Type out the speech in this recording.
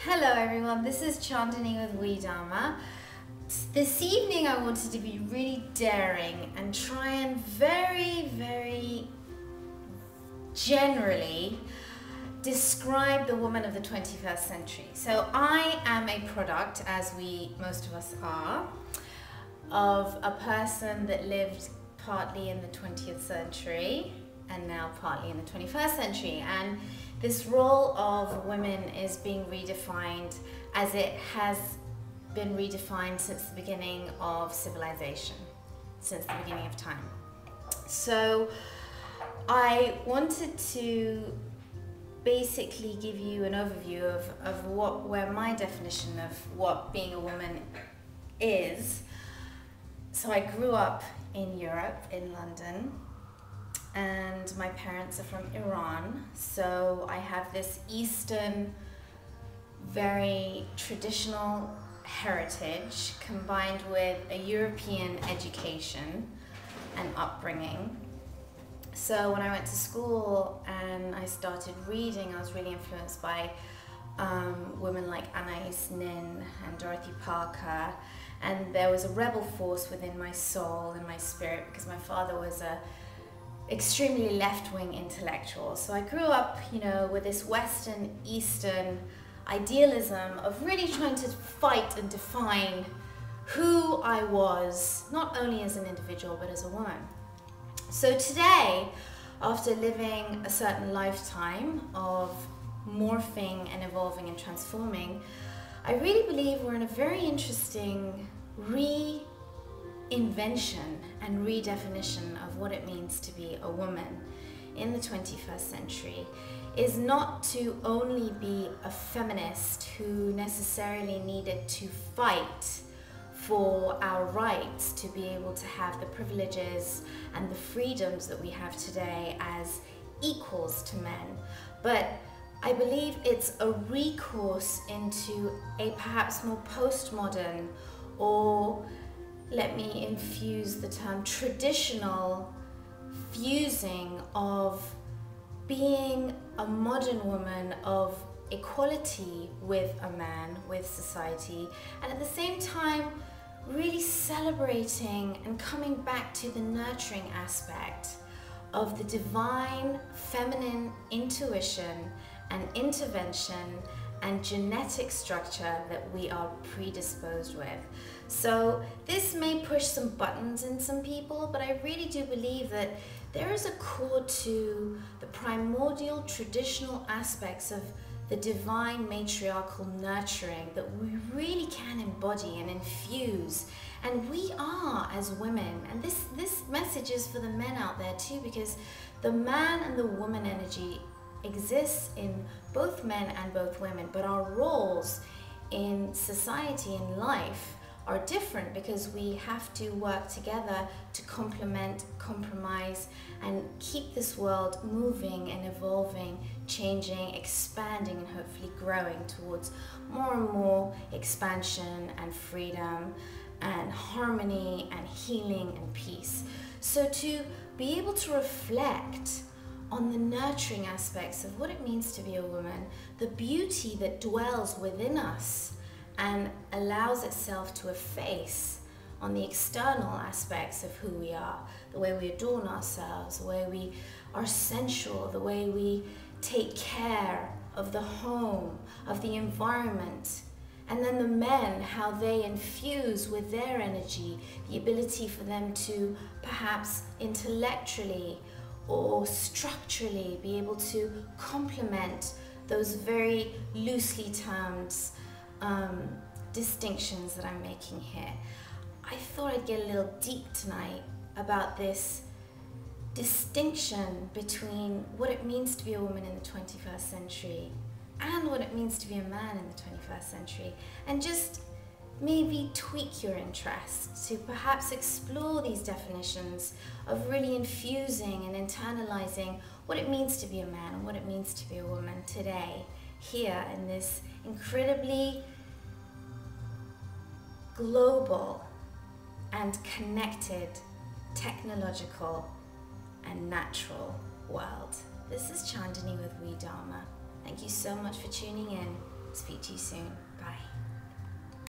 Hello everyone, this is Chandanni with WeDharma. This evening I wanted to be really daring and try and very generally describe the woman of the 21st century. So I am a product, as most of us are, of a person that lived partly in the 20th century and now partly in the 21st century. And this role of women is being redefined as it has been redefined since the beginning of civilization, since the beginning of time. So I wanted to basically give you an overview of where my definition of what being a woman is. So I grew up in Europe, in London, and my parents are from Iran, so I have this Eastern, very traditional heritage combined with a European education and upbringing. So when I went to school and I started reading, I was really influenced by women like Anais Nin and Dorothy Parker, and there was a rebel force within my soul and my spirit because my father was a extremely left-wing intellectual. So I grew up, with this Western, Eastern idealism of really trying to fight and define who I was, not only as an individual, but as a woman. So today, after living a certain lifetime of morphing and evolving and transforming, I really believe we're in a very interesting reinvention and redefinition of what it means to be a woman in the 21st century. Is not to only be a feminist who necessarily needed to fight for our rights to be able to have the privileges and the freedoms that we have today as equals to men, but I believe it's a recourse into a perhaps more postmodern, or let me infuse the term traditional, fusing of being a modern woman of equality with a man, with society, and at the same time really celebrating and coming back to the nurturing aspect of the divine feminine intuition and intervention and genetic structure that we are predisposed with. So this may push some buttons in some people, but I really do believe that there is a core to the primordial traditional aspects of the divine matriarchal nurturing that we really can embody and infuse. And we are, as women, and this message is for the men out there too, because the man and the woman energy exists in both men and both women, but our roles in society and life are different because we have to work together to complement, compromise, and keep this world moving and evolving, changing, expanding, and hopefully growing towards more and more expansion and freedom and harmony and healing and peace. So to be able to reflect on the nurturing aspects of what it means to be a woman, the beauty that dwells within us and allows itself to efface on the external aspects of who we are, the way we adorn ourselves, the way we are sensual, the way we take care of the home, of the environment, and then the men, how they infuse with their energy the ability for them to perhaps intellectually or structurally be able to complement those very loosely termed distinctions that I'm making here. I thought I'd get a little deep tonight about this distinction between what it means to be a woman in the 21st century and what it means to be a man in the 21st century, and just maybe tweak your interest to perhaps explore these definitions of really infusing and internalizing what it means to be a man and what it means to be a woman today, here in this incredibly global and connected, technological and natural world. This is Chandanni with WeDharma. Thank you so much for tuning in. Speak to you soon. Bye.